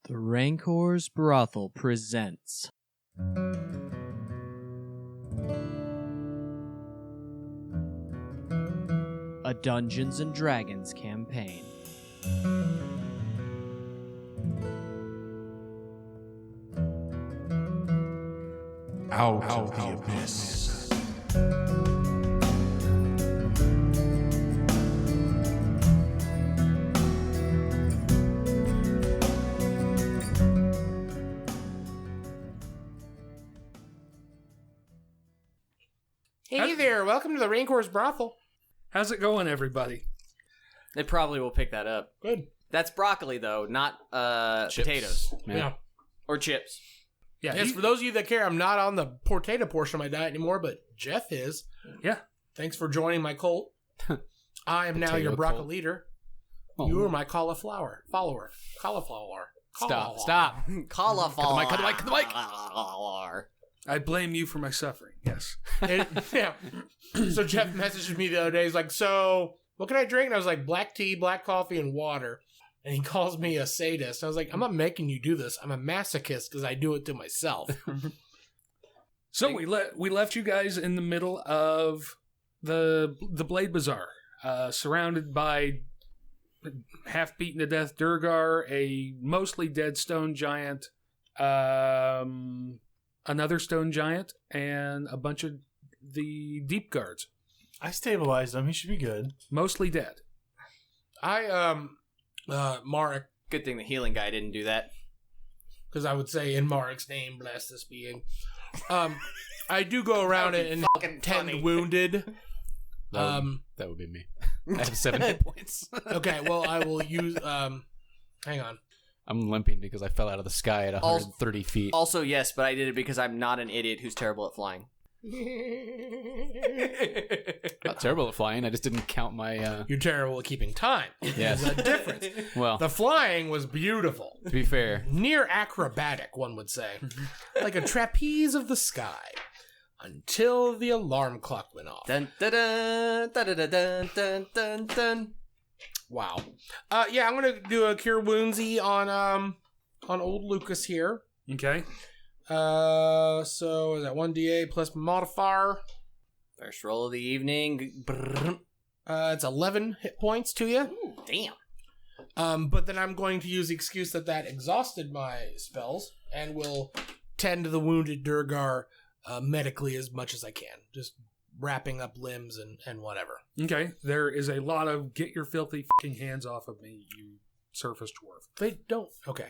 The Rancor's Brothel presents a Dungeons & Dragons campaign. Out of the abyss. Hey there, welcome to the Rancor's Brothel. How's it going, everybody? They probably will pick that up. Good. That's broccoli, though, not potatoes. Yeah. Or chips. Yeah, Yes, for those of you that care, I'm not on the potato portion of my diet anymore, but Jeff is. Yeah. Thanks for joining my cult. I am now your broccoli leader. Oh. You are my cauliflower follower. Cauliflower. Stop. Cauliflower. Cut the mic. I blame you for my suffering. Yes. Yeah. So Jeff messaged me the other day. He's like, so what can I drink? And I was like, black tea, black coffee, and water. And he calls me a sadist. I was like, I'm not making you do this. I'm a masochist because I do it to myself. So we left you guys in the middle of the Blade Bazaar, surrounded by half beaten to death Durgar, a mostly dead stone giant, another stone giant, and a bunch of the deep guards, I stabilized him. He should be good. mostly dead. Morauk, Good thing the healing guy didn't do that. because I would say in Marik's name, bless this being. I do go around and fucking tend funny. wounded. That would be me. I have 7 hit points. Okay, well, I will use, hang on. I'm limping because I fell out of the sky at 130 feet. Also, yes, but I did it because I'm not an idiot who's terrible at flying. Not terrible at flying. I just didn't count my. You're terrible at keeping time. Yes. There's a difference. Well, The flying was beautiful. to be fair, Near acrobatic, one would say. Like a trapeze of the sky. Until the alarm clock went off. Dun dun dun dun dun dun dun dun dun. Wow. Yeah, I'm gonna do a cure woundsy on old Lucas here. Okay. So is that 1d8 plus modifier? First roll of the evening. Brrr. It's 11 hit points to you. Ooh, damn. But then I'm going to use the excuse that exhausted my spells and will tend to the wounded Durgar medically as much as I can. Just wrapping up limbs and whatever. Okay. There is a lot of get your filthy fucking hands off of me, you surface dwarf. They don't. Okay.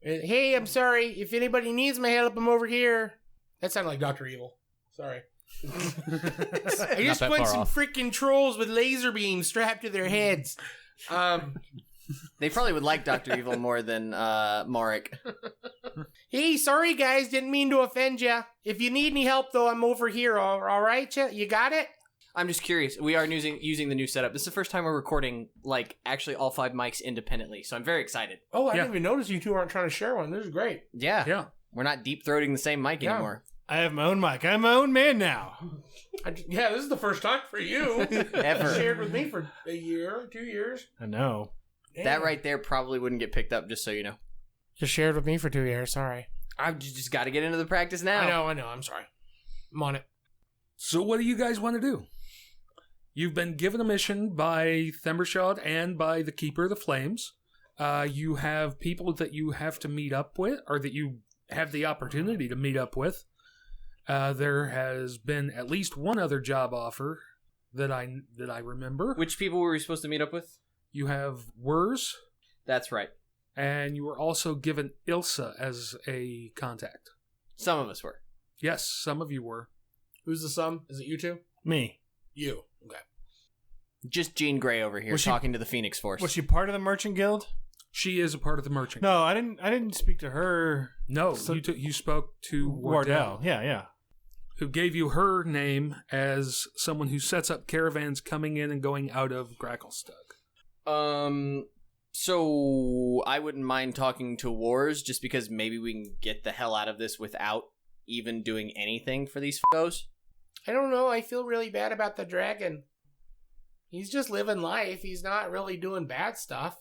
Hey, I'm sorry. If anybody needs my help, I'm over here. That sounded like Dr. Evil. Sorry. I just that put far some off. freaking trolls with laser beams strapped to their heads. They probably would like Dr. Evil more than Morauk. Hey, sorry guys, didn't mean to offend ya. If you need any help though, I'm over here. All right, you got it? I'm just curious. We are using the new setup. This is the first time we're recording, like, actually all 5 mics independently, so I'm very excited. Oh, I Yeah. didn't even notice you two aren't trying to share one. This is great. Yeah. Yeah. We're not deep-throating the same mic Yeah. anymore. I have my own mic. I'm my own man now. Yeah, this is the first time for you. Ever. Shared with me for a year, 2 years. I know. That right there probably wouldn't get picked up, just so you know. Just shared with me for 2 years. Sorry. I've just got to get into the practice now. I know. I'm sorry. I'm on it. So what do you guys want to do? You've been given a mission by Thembershad and by the Keeper of the Flames. You have people that you have to meet up with, or that you have the opportunity to meet up with. There has been at least one other job offer that I remember. Which people were we supposed to meet up with? You have Wurs, That's right. and you were also given Ilsa as a contact. Some of us were. Yes, some of you were. Who's the sum? Is it you two? Me. You. Okay. Just Jean Grey over here Was she- talking to the Phoenix Force. Was she part of the merchant guild? She is a part of the merchant. No, I didn't speak to her. No, So- you spoke to Wardell. Yeah. who gave you her name as someone who sets up caravans coming in and going out of Gracklestug. So I wouldn't mind talking to Wars, just because maybe we can get the hell out of this without even doing anything for these f***os. I don't know. I feel really bad about the dragon. He's just living life. He's not really doing bad stuff.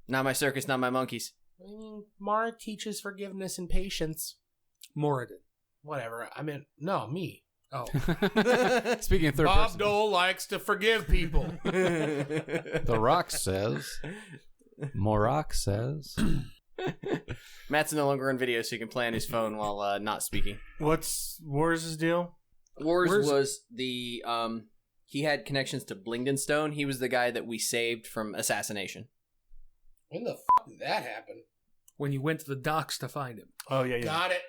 Not my circus, not my monkeys. I mean, Morauk teaches forgiveness and patience. Moradin. Whatever. I mean, no, me. Oh. Speaking of third Bob person, Dole likes to forgive people. The Rock says. Morauk says. Matt's no longer on video, so he can play on his phone while not speaking. What's Wars' deal? Wars was the he had connections to Blingdenstone. He was the guy that we saved from assassination. When the did that happen? When you went to the docks to find him. Oh yeah, yeah. Got it.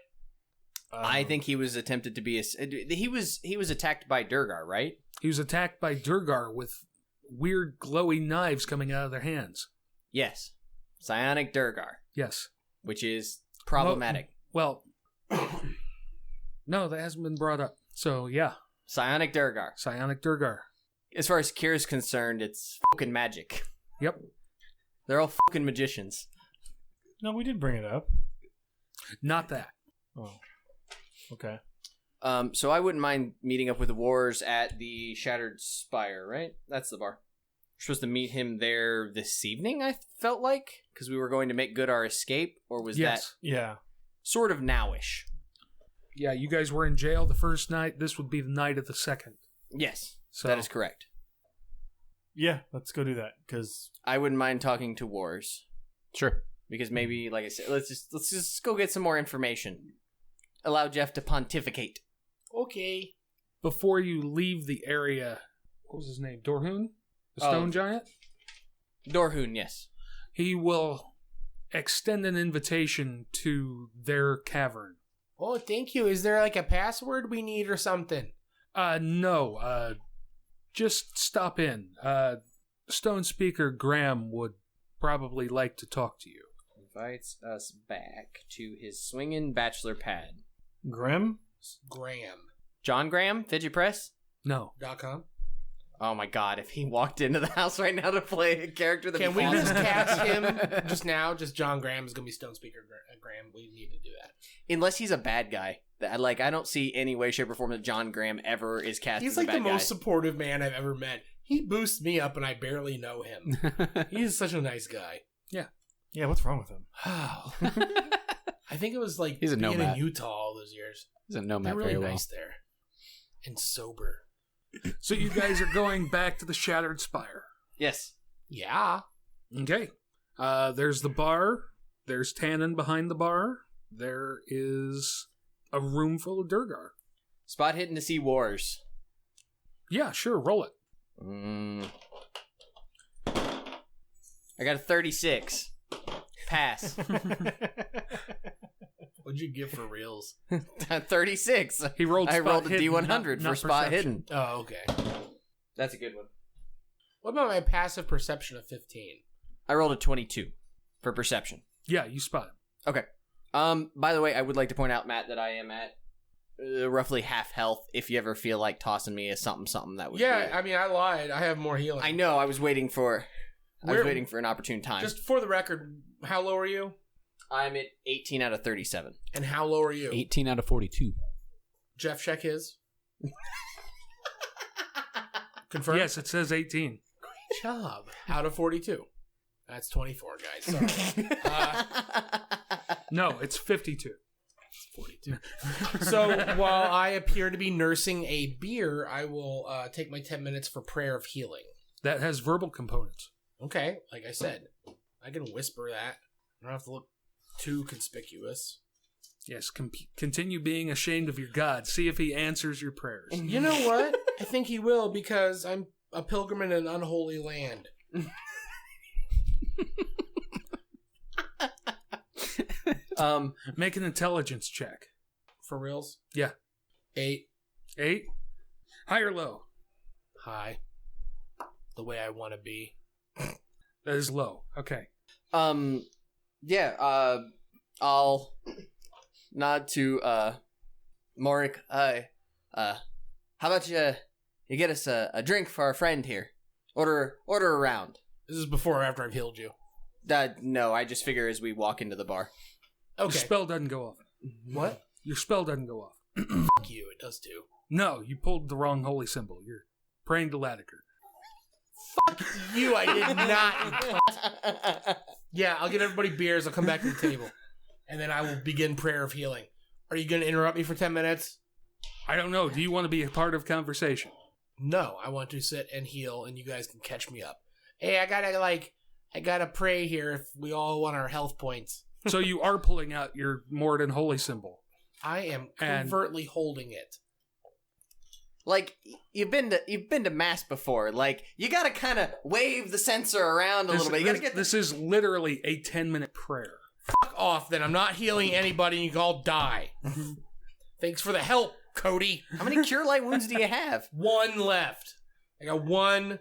I think he was attempted to be he was attacked by Durgar, right? He was attacked by Durgar with weird glowy knives coming out of their hands. Yes. Psionic Durgar, Yes. which is problematic. Well, no, that hasn't been brought up. So, yeah. Psionic Durgar. Psionic Durgar. As far as Kira's concerned, it's fucking magic. Yep. They're all fucking magicians. No, we did bring it up. Not that. Oh, okay. So I wouldn't mind meeting up with the Wars at the Shattered Spire, right? That's the bar. We're supposed to meet him there this evening, I felt like, because we were going to make good our escape, or was that Yeah. sort of nowish? Yeah, you guys were in jail the first night. This would be the night of the second. Yes, So that is correct. Yeah, let's go do that because I wouldn't mind talking to Wars, Sure. because maybe, like I said, let's just go get some more information. Allow Jeff to pontificate. Okay. Before you leave the area, what was his name? Dorhun? The stone giant? Dorhun, yes. He will extend an invitation to their cavern. Oh, thank you. Is there like a password we need or something? No. Just stop in. Stone Speaker Graham would probably like to talk to you. Invites us back to his swinging bachelor pad. Grim. Graham.com. John Graham, Fidget Press? No. Oh my god, if he walked into the house right now to play a character that Can we just cast him just now? Just John Graham is going to be Stone Speaker Graham. We need to do that. Unless he's a bad guy. I don't see any way, shape, or form that John Graham ever is cast He's as a like bad the guy. most supportive man I've ever met. He boosts me up and I barely know him. He's such a nice guy. Yeah, what's wrong with him? I think it was like He's a being nomad. in Utah all those years. Doesn't know They're Matt really very well. nice there. And sober. So you guys are going back to the Shattered Spire. Yes. Yeah. Okay. There's the bar. There's Tannen behind the bar. There is a room full of Durgar. Spot hidden to see Wars. Yeah, sure. Roll it. I got a 36. Pass. What'd you get for reals? 36. He rolled. I spot rolled a hidden, D100 not for spot perception. hidden. Oh, okay. That's a good one. What about my passive perception of 15? I rolled a 22 for perception. Yeah, you spot him. Okay. By the way, I would like to point out, Matt, that I am at roughly half health. If you ever feel like tossing me a something, that would be Yeah, it. I mean, I lied. I have more healing. I know. I was waiting for an opportune time. Just for the record, how low are you? I'm at 18 out of 37. And how low are you? 18 out of 42. Jeff, check his. Confirm? Yes, it says 18. Good job. Out of 42. That's 24, guys. Sorry. No, it's 52. 42. So while I appear to be nursing a beer, I will take my 10 minutes for prayer of healing. That has verbal components. Okay, like I said, I can whisper that. I don't have to look too conspicuous. Yes, continue being ashamed of your God. See if he answers your prayers. You know what? I think he will because I'm a pilgrim in an unholy land. Make an intelligence check. For reals? Yeah. 8. 8? High or low? High. The way I want to be. That is low. Okay. Yeah, I'll nod to, Morauk. How about you get us a drink for our friend here? Order a round. This is before or after I've healed you. No, I just figure as we walk into the bar. Your Okay. spell doesn't go off. What? Your spell doesn't go off. Fuck you, it does too. No, you pulled the wrong holy symbol. You're praying to Latiker. You, I did not. Yeah, I'll get everybody beers. I'll come back to the table. And then I will begin prayer of healing. Are you going to interrupt me for 10 minutes? I don't know. Do you want to be a part of conversation? No, I want to sit and heal, and you guys can catch me up. Hey, I gotta pray here if we all want our health points. So you are pulling out your Moradin holy symbol. I am And- covertly holding it. Like, you've been to mass before. Like, you gotta kind of wave the censer around a little bit. You gotta get This is literally a 10-minute prayer. Fuck off, then. I'm not healing anybody, and you can all die. Thanks for the help, Cody. How many cure light wounds do you have? 1 left. I got 1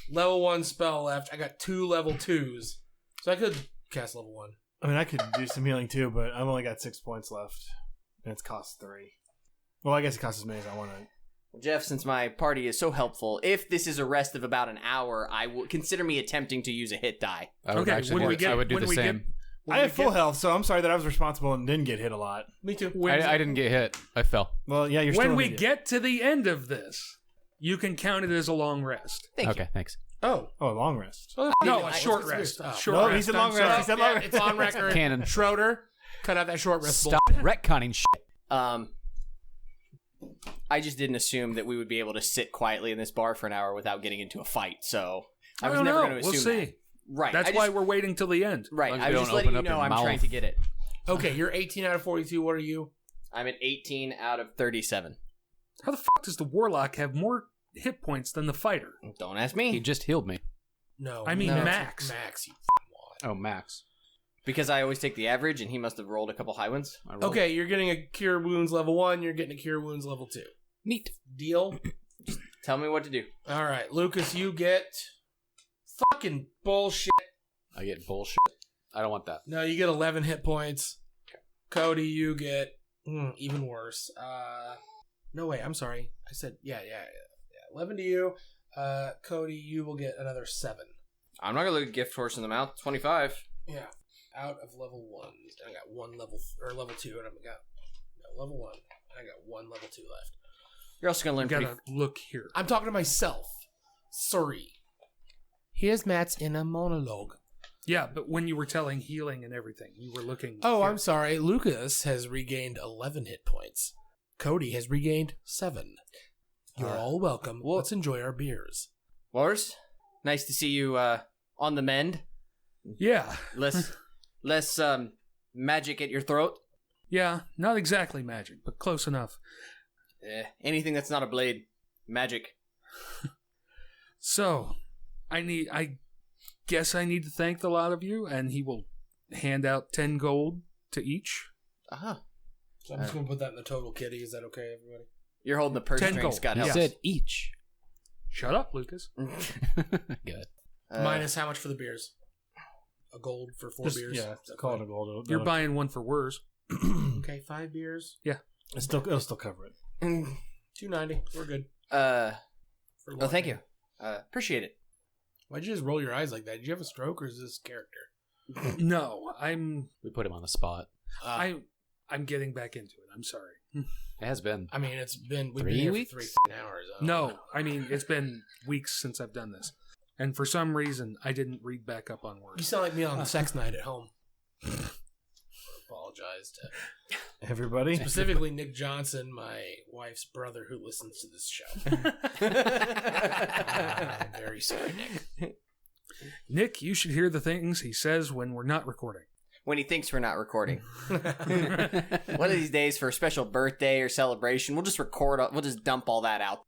level 1 spell left. I got 2 level 2s. So I could cast level 1. I mean, I could do some healing too, but I've only got 6 points left, and it's cost 3. Well, I guess it costs as many as I want to. Jeff, since my party is so helpful, if this is a rest of about an hour, I will consider me attempting to use a hit die. I would actually, I would do the same. I have full health, so I'm sorry that I was responsible and didn't get hit a lot. Me too. I didn't get hit. I fell. Well, yeah, you're still When an we idiot. get to the end of this, you can count it as a long rest. Thank Okay, thanks. Oh. Oh, a long rest. No, I- a short it's- rest. oh. Short No, rest. he said long I'm rest. sorry. He said long rest. It's on record. Cannon. Schroeder, cut out that short rest. Stop retconning shit. I just didn't assume that we would be able to sit quietly in this bar for an hour without getting into a fight, so I was don't never know. going to We'll assume see. that. Right. That's I why just, we're waiting till the end. right. As long as I we was just don't letting open you up know your I'm mouth. trying to get it. Okay, you're 18 out of 42. What are you? I'm at 18 out of 37. How the fuck does the warlock have more hit points than the fighter? Don't ask He me. just healed me. No. I mean, No. max. Max, you Oh, Max. Because I always take the average, and he must have rolled a couple high ones. I rolled. Okay, you're getting a Cure Wounds level 1. You're getting a Cure Wounds level 2. Neat. Deal? Tell me what to do. All right, Lucas, you get fucking bullshit. I get bullshit. I don't want that. No, you get 11 hit points. Cody, you get even worse. No, wait, I'm sorry. I said, yeah. 11 to you. Cody, you will get another 7. I'm not going to look a gift horse in the mouth. 25. Yeah, out of level 1. I got 1 level, or level 2, and I got level 1. And I got 1 level 2 left. You're also going to You learn gotta look here. I'm talking to myself. Sorry. Here's Matt's inner monologue. Yeah, but when you were telling healing and everything, you were looking. Oh, here. I'm sorry. Lucas has regained 11 hit points. Cody has regained 7. You're all welcome. Let's enjoy our beers. Wars, nice to see you on the mend. Yeah. Less magic at your throat. Yeah, not exactly magic, but close enough. Anything that's not a blade, magic. So, I guess I need to thank the lot of you, and he will hand out 10 gold to each. Uh-huh. So I'm just going to put that in the total kitty. Is that okay, everybody? You're holding the purse 10 strings, gold. Scott. You Helps. said each. Shut up, Lucas. Good. Minus how much for the beers? A gold for 4 Just, beers? yeah, Is that call it fine? a gold. You're buying one for Wurs. Okay, 5 beers. It'll still cover it. $2.90. We're good. Oh, For thank you. Appreciate it. Why'd you just roll your eyes like that? Did you have a stroke, or is this character? No, I'm We put him on the spot. I'm getting back into it. I'm sorry. It has been. I mean, we've 3 been here weeks? for 3 hours. No, I mean, it's been weeks since I've done this. And for some reason, I didn't read back up on You words. sound like me on sex night at home. Apologize to Everybody? specifically Nick Johnson, my wife's brother, who listens to this show. I'm very sorry, Nick. Nick, you should hear the things he says when we're not recording. When he thinks we're not recording. One of these days for a special birthday or celebration, we'll just we'll just dump all that out.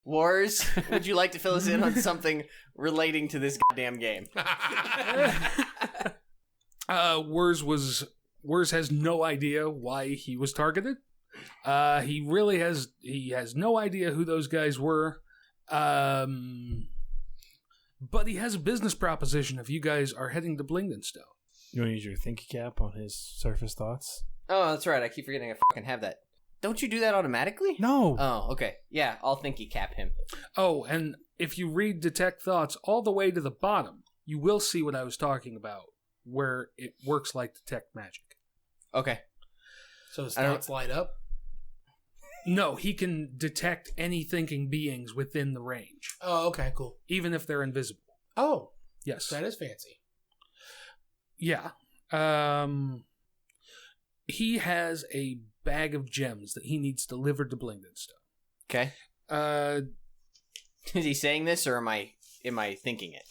Wars, would you like to fill us in on something relating to this goddamn game? Wurs has no idea why he was targeted. He has no idea who those guys were. But he has a business proposition if you guys are heading to Blingdenstone. You want to use your thinky cap on his surface thoughts? Oh, that's right. I keep forgetting I fucking have that. Don't you do that automatically? No. Oh, okay. Yeah, I'll thinky cap him. Oh, and if you read Detect Thoughts all the way to the bottom, you will see what I was talking about, where it works like Detect Magic. Okay. So his I don't- thoughts light up. No, he can detect any thinking beings within the range, Oh, okay, cool. even if they're invisible. Oh, Yes. that is fancy. Yeah. He has a bag of gems that he needs delivered to Blingdenstone. Okay. Is he saying this, or am I thinking it?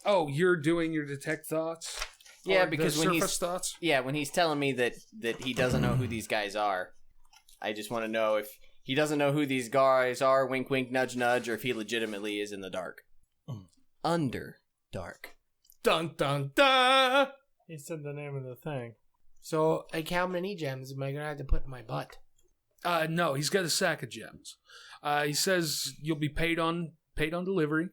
Oh, you're doing your detect thoughts? Yeah, Or because the when surface he's thoughts? when he's telling me that he doesn't know who these guys are, I just want to know if he doesn't know who these guys are, wink wink, nudge nudge, or if he legitimately is in the dark. Under dark. Dun dun dun. He said the name of the thing. So, like, how many gems am I gonna have to put in my butt? No, he's got a sack of gems. He says you'll be paid on delivery.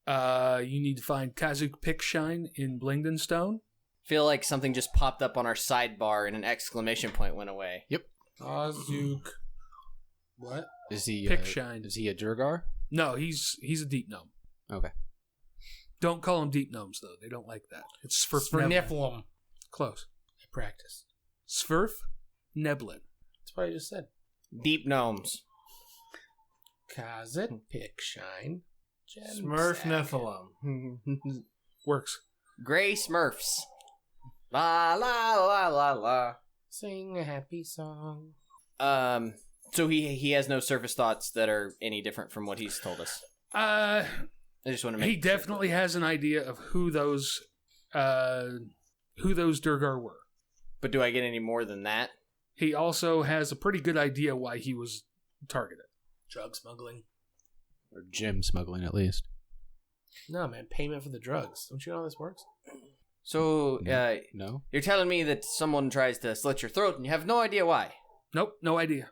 You need to find Kazuk Pickshine in Blingdenstone. Feel like something just popped up on our sidebar and an exclamation point went away. Azuk. What? Is he Pickshine. Is he a Durgar? No, he's a deep gnome. Okay. Don't call them deep gnomes, though. They don't like that. It's For Niflum. Close. I practiced. Sverf Neblin. That's what I just said. Deep gnomes. Kazit, Pickshine, Gem Smurf Sack. Nephilim. Works. Gray Smurfs. La la la la la. Sing a happy song. So he has no surface thoughts that are any different from what he's told us. I just want to make He definitely has an idea of who those Durgar were. But do I get any more than that? He also has a pretty good idea why he was targeted. Drug smuggling. Or gem smuggling, at least. No, man. Payment for the drugs. Don't you know how this works? So, No? you're telling me that someone tries to slit your throat and you have no idea why? Nope, no idea.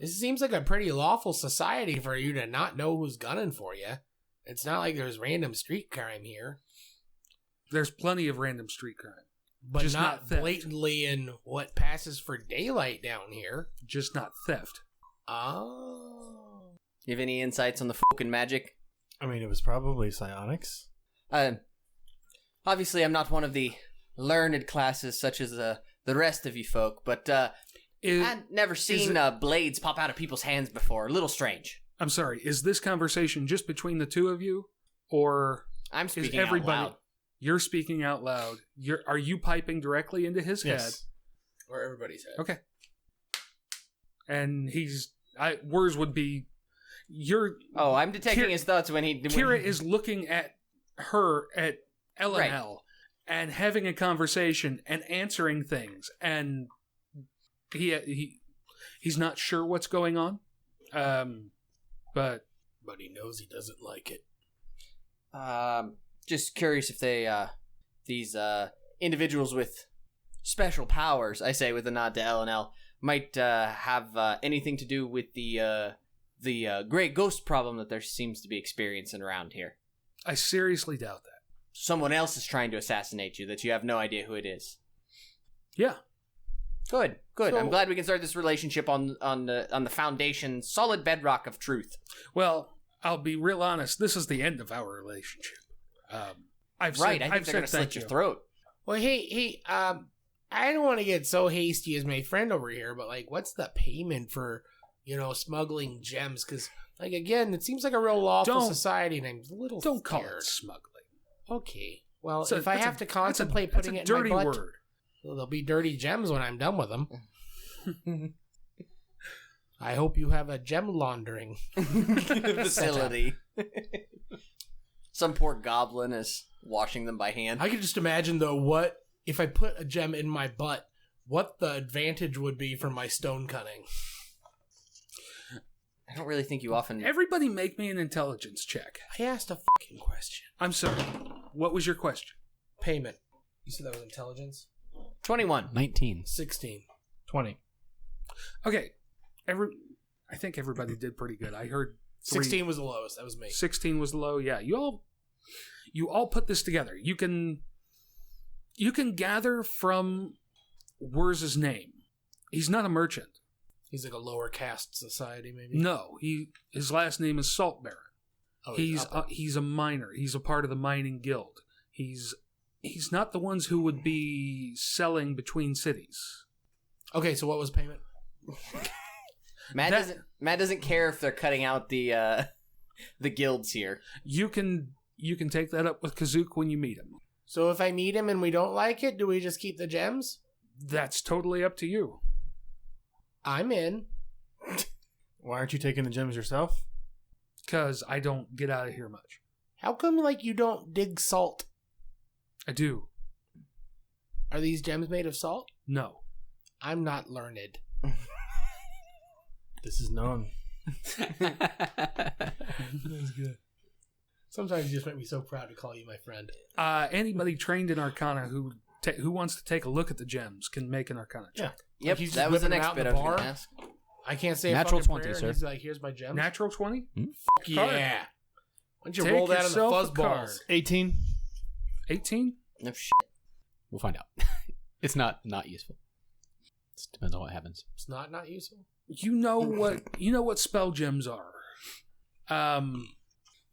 This seems like a pretty lawful society for you to not know who's gunning for you. It's not like there's random street crime here. There's plenty of random street crime. But Just not not theft. blatantly in what passes for daylight down here. Just not theft. Oh. You have any insights on the fucking magic? I mean, it was probably psionics. Obviously, I'm not one of the learned classes such as the rest of you folk, but I've never seen blades pop out of people's hands before. A little strange. I'm sorry, is this conversation just between the two of you? Or I'm is speaking everybody... out loud. You're speaking out loud. Are you piping directly into his Yes. Or everybody's head. head? Okay. And words would be... Oh, I'm detecting his thoughts when he... Kira is looking at her, at Elanil, and having a conversation and answering things, and he's not sure what's going on, but he knows he doesn't like it. Just curious if they, these individuals with special powers, I say with a nod to Elanil, might have anything to do with the great ghost problem that there seems to be experiencing around here. I seriously doubt that. Someone else is trying to assassinate you that you have no idea who it is. Yeah. Good. So- I'm glad we can start this relationship on the foundation, solid bedrock of truth. Well, I'll be real honest. This is the end of our relationship. I've I said, think I've they're going said to slit thank your you. throat. Well, hey, I don't want to get so hasty as my friend over here, but, like, what's the payment for, smuggling gems? Because, like, again, it seems like a real lawful society, and I'm a little Don't call scared. it smuggling. Okay. Well, It's a- if I that's have a- to contemplate that's putting a it in dirty my butt, word. well, they'll be dirty gems when I'm done with them. I hope you have a gem laundering Facility. Some poor goblin is washing them by hand. I could just imagine, though, what if I put a gem in my butt, what the advantage would be for my stone cutting. I don't really think you often... Everybody make me an intelligence check. I asked a fucking question. I'm sorry. What was your question? Payment. You said that was intelligence? 21. 19. 16. 20. Okay. I think everybody did pretty good. I heard 16 was the lowest. That was me. 16 was low. Yeah, you all put this together. You can gather from Wurz's name. He's not a merchant. He's like a lower caste society, maybe? No, his last name is Saltbearer. Oh, He's a miner. He's a part of the mining guild. He's not the ones who would be selling between cities. Okay, so what was payment? Matt doesn't care if they're cutting out the guilds here. You can take that up with Kazuk when you meet him. So if I meet him and we don't like it, do we just keep the gems? That's totally up to you. I'm in. Why aren't you taking the gems yourself? Because I don't get out of here much. How come, like, you don't dig salt? I do. Are these gems made of salt? No. I'm not learned. This is known. That's good. Sometimes you just make me so proud to call you my friend. Anybody trained in Arcana who wants to take a look at the gems can make an Arcana check. Yep, he's just that was the whipping next out bit the I was bar? going to ask. I can't say Natural a fucking 20, prayer, sir. and he's like, here's my gems. Natural 20? Fuck yeah. Why don't you Take roll that on the yourself a fuzz card. balls? 18. 18? No shit. We'll find out. It's not useful. It depends on what happens. It's not useful. You know what spell gems are.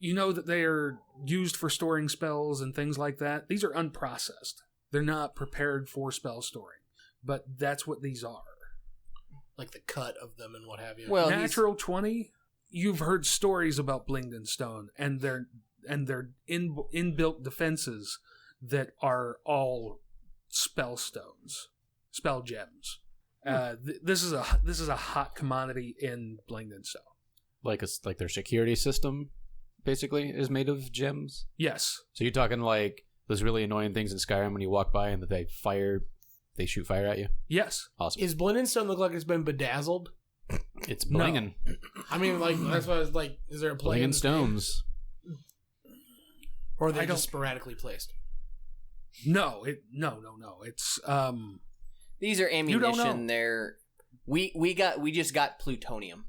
You know that they are used for storing spells and things like that. These are unprocessed. They're not prepared for spell storing. But that's what these are. Like the cut of them and what have you. Well, Natural 20, you've heard stories about Blingden Stone and their inbuilt defenses that are all spell stones, spell gems. This is a hot commodity in Blingden Stone. Like their security system, basically, is made of gems. Yes. So you're talking like those really annoying things in Skyrim when you walk by and they shoot fire at you. Yes. Awesome. Is Blindenstone look like it's been bedazzled? It's No. blinging. I mean, like, that's what I was like, is there a play? Blinging stones. Or are they I don't- just sporadically placed? No. It's These are don't ammunition. know. They're we just got plutonium.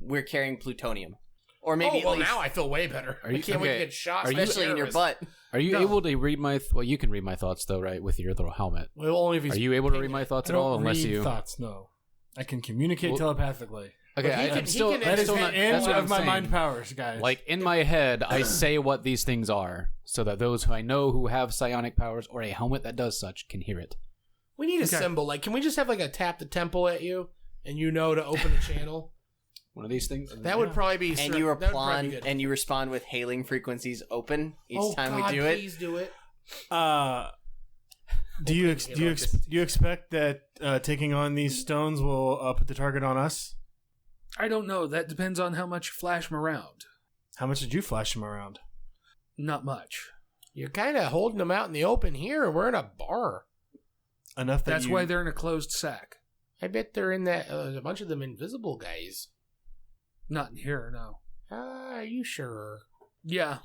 We're carrying plutonium, or maybe oh, well, at least, now I feel way better. Are I you- can't wait to okay. get shot. Are by especially in your terrorists. butt. Are you No. able to read my... well, you can read my thoughts, though, right? With your little helmet. Well, only if he's Are you able to read pinging my it. thoughts I at all? don't Unless read you... thoughts, no. I can communicate Well- telepathically. Okay, But he I'm can- still... he can- That I'm is still the not, end that's what of I'm my saying. mind powers, guys. Like, in my head, I say what these things are, so that those who I know who have psionic powers or a helmet that does such can hear it. We need a Okay. symbol. Like, can we just have like a tap the temple at you, and you know to open a channel? One of these things? That would probably be. And that you would probably be respond, good. and you respond with hailing frequencies open each time God, we do it. Please do it. Do you expect that taking on these stones will put the target on us? I don't know. That depends on how much you flash them around. How much did you flash them around? Not much. You're kind of holding them out in the open here. We're in a bar. Enough that That's you... why they're in a closed sack. I bet they're in that. A bunch of them invisible guys. Not in here, no. Are you sure? Yeah.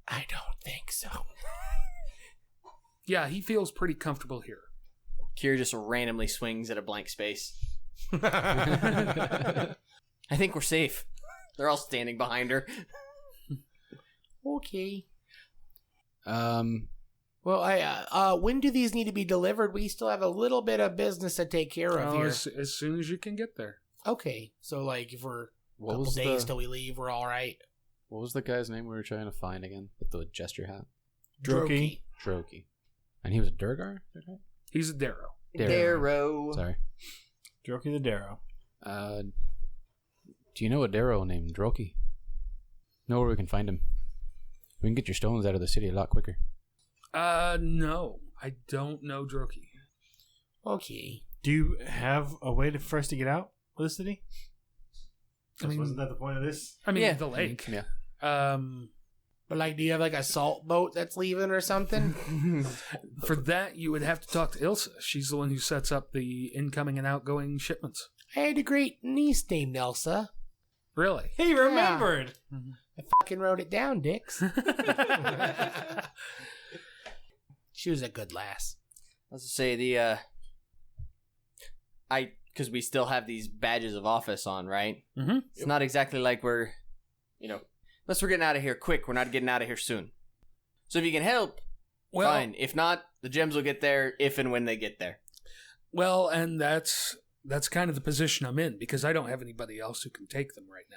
I don't think so. Yeah, he feels pretty comfortable here. Kira just randomly swings at a blank space. I think we're safe. They're all standing behind her. Okay. Um, Well, when do these need to be delivered? We still have a little bit of business to take care of Oh, here. as soon as you can get there. Okay, so like if we're a what couple was days the till we leave, we're all right. what was the guy's name we were trying to find again with the gesture hat? Droki. Droki. And he was a Durgar? Is that right? He's a Darrow. Darrow. Sorry. Droki the Darrow. Do you know a Darrow named Droki? Know where we can find him? We can get your stones out of the city a lot quicker. No. I don't know Droki. Okay. Do you have a way for us to get out of the city? I mean- Wasn't that the point of this? I mean, Yeah. the lake. Yeah. But like, do you have like a salt boat that's leaving or something? For that, you would have to talk to Ilsa. She's the one who sets up the incoming and outgoing shipments. I had a great niece named Elsa. Really? He remembered. I fucking wrote it down, Dix. She was a good lass. Let's say because we still have these badges of office on, right? Mm-hmm. It's not exactly like we're, unless we're getting out of here quick, we're not getting out of here soon. So if you can help, Well, fine. If not, the gems will get there if and when they get there. well, and that's kind of the position I'm in because I don't have anybody else who can take them right now.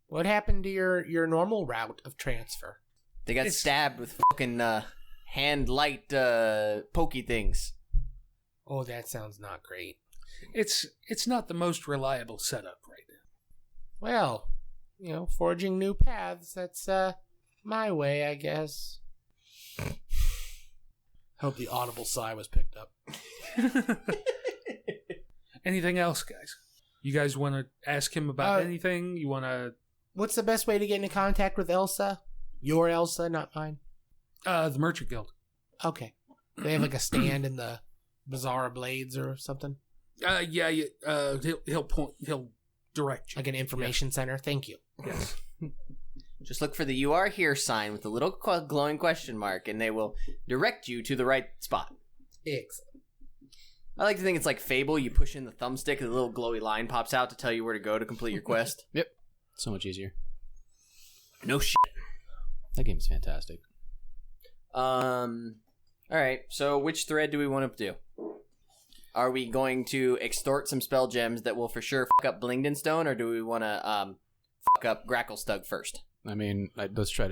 What happened to your normal route of transfer? They got It's- stabbed with fucking hand light pokey things. Oh, that sounds not great. It's not the most reliable setup right now. Well, forging new paths, that's My way, I guess. Hope the audible sigh was picked up. Anything else, guys? You guys want to ask him about anything? You want to... What's the best way to get into contact with Elsa? Your Elsa, not mine. The Merchant Guild. Okay. They have like a stand in the Bazaar of Blades or something? Yeah. He'll direct you. Like an information center? Thank you. Yes. Just look for the "You Are Here" sign with a little glowing question mark, and they will direct you to the right spot. Excellent. I like to think it's like Fable. You push in the thumbstick, and the little glowy line pops out to tell you where to go to complete your quest. Yep. So much easier. No shit. That game's fantastic. All right. So, which thread do we want to do? Are we going to extort some spell gems that will for sure fuck up Blingden Stone, or do we want to fuck up Gracklestug first? I mean,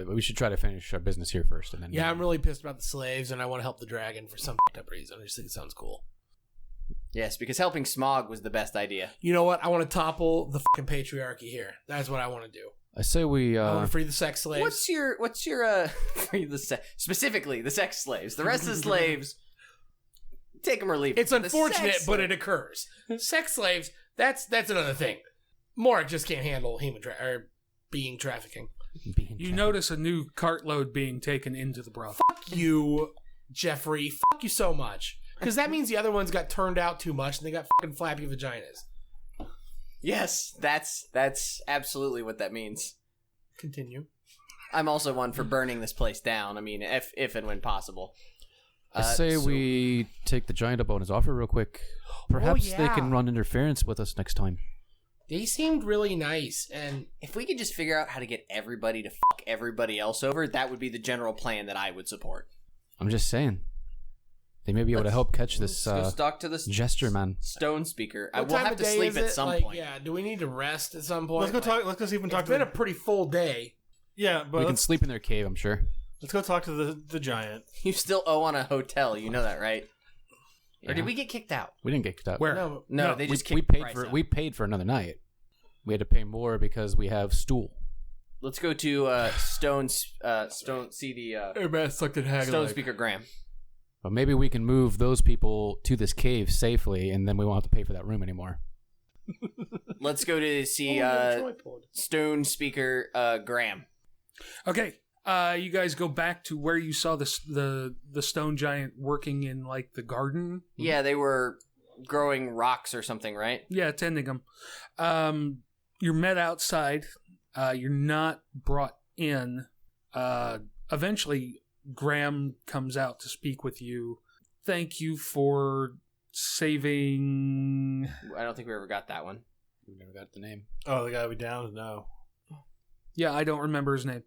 we should try to finish our business here first, and then. Yeah, I'm really pissed about the slaves, and I want to help the dragon for some up reason. I just think it sounds cool. Yes, because helping Smog was the best idea. You know what? I want to topple the fucking patriarchy here. That's what I want to do. I say we. I want to free the sex slaves. What's your free specifically the sex slaves? The rest of the slaves, take them or leave 'em. It's unfortunate, but it occurs. Sex slaves. That's another thing. Morauk just can't handle being trafficking. You notice a new cartload being taken into the brothel. Fuck you, Jeffrey. Fuck you so much. Because that means the other ones got turned out too much and they got fucking flappy vaginas. Yes, that's absolutely what that means. Continue. I'm also one for burning this place down. I mean, if and when possible. I say we take the giant up on his offer real quick. Perhaps they can run interference with us next time. They seemed really nice, and if we could just figure out how to get everybody to fuck everybody else over, that would be the general plan that I would support. I'm just saying. They may be able to help catch this let's go talk to this gesture man. Stone speaker. I what will time have of to day sleep is at it? some Like, point. Yeah, do we need to rest at some point? Let's go talk. Let's go see if we can talk It's to. been a pretty full day. Yeah, but We can sleep in their cave, I'm sure. let's go talk to the giant. You still owe on a hotel, you know that, right? Yeah. Or did we get kicked out? We didn't get kicked out. Where? No, they just we kicked the paid price for out. we paid for another night. We had to pay more because we have stool. Let's go to Stone. See the Everybody sucked at hag Stone speaker Graham. But maybe we can move those people to this cave safely, and then we won't have to pay for that room anymore. Let's go to see Stone speaker Graham. Okay. You guys go back to where you saw the stone giant working in like the garden. Yeah, they were growing rocks or something, right? Yeah, tending them. You're met outside. You're not brought in. Eventually, Graham comes out to speak with you. Thank you for saving... I don't think we ever got that one. We never got the name. Oh, the guy we downed? No. Yeah, I don't remember his name.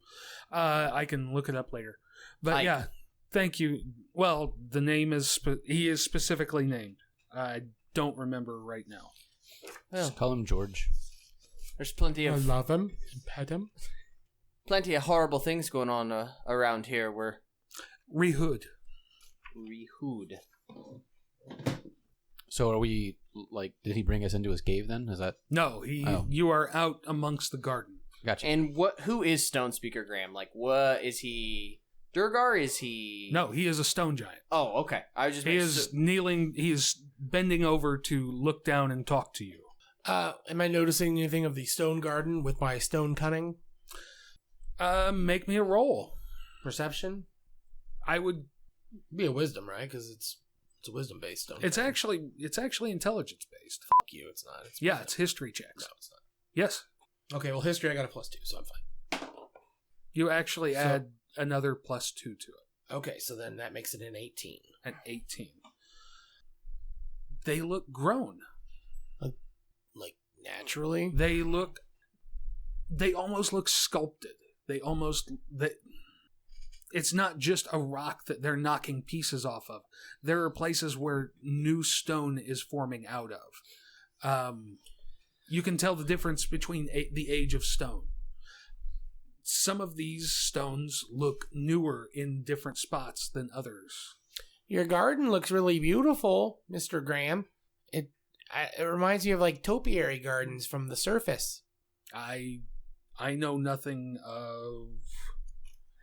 I can look it up later. But yeah, thank you. Well, the name is... he is specifically named. I don't remember right now. Just call him George. There's plenty of love him and pet him. plenty of horrible things going on around here. We're Rehood. So are we, like, did he bring us into his cave then? Is that... No, you are out amongst the garden. Gotcha. And who is Stone Speaker Graham? Like, what is he? Durgar? Is he? No, he is a stone giant. Oh, okay. I was just. He is kneeling. He is bending over to look down and talk to you. Am I noticing anything of the stone garden with my stone cunning? Make me a roll. Perception? I would. Be a wisdom, right? Because it's a wisdom based stone. It's actually intelligence based. Fuck you. It's not. It's Yeah, wisdom. it's history checks. No, it's not. Yes, Okay, well, history I got a +2, so I'm fine. you actually add another +2 to it. Okay, so then that makes it an 18. An 18. They look grown. Like naturally. They almost look sculpted. It's not just a rock that they're knocking pieces off of. There are places where new stone is forming out of. You can tell the difference between the age of stone. Some of these stones look newer in different spots than others. Your garden looks really beautiful, Mr. Graham. It reminds me of like topiary gardens from the surface. I know nothing of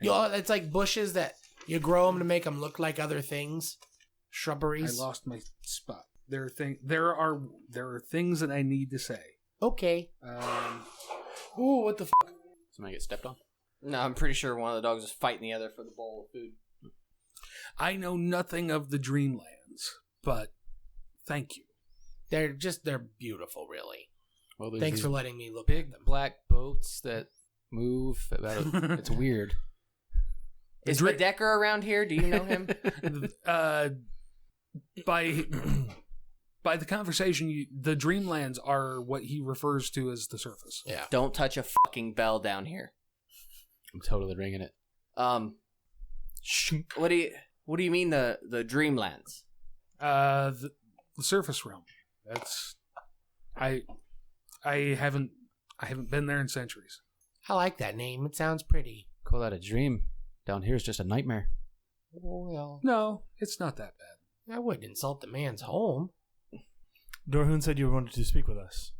It's like bushes that you grow them to make them look like other things. I Shrubberies. lost my spot. There are things that I need to say. Okay. Ooh, what the fuck? Somebody get stepped on? No, I'm pretty sure one of the dogs is fighting the other for the bowl of food. I know nothing of the Dreamlands, but thank you. They're beautiful, really. Well, there's Thanks these for letting me look big at them. black boats that move. It's weird. Is Redecker around here? Do you know him? By the conversation, the Dreamlands are what he refers to as the surface. Yeah. Don't touch a fucking bell down here. I'm totally ringing it. What do you mean the Dreamlands? The surface realm. That's I haven't been there in centuries. I like that name. It sounds pretty. Call that a dream. Down here is just a nightmare. Well, No, it's not that bad. I wouldn't insult the man's home. Dorhoon said you wanted to speak with us.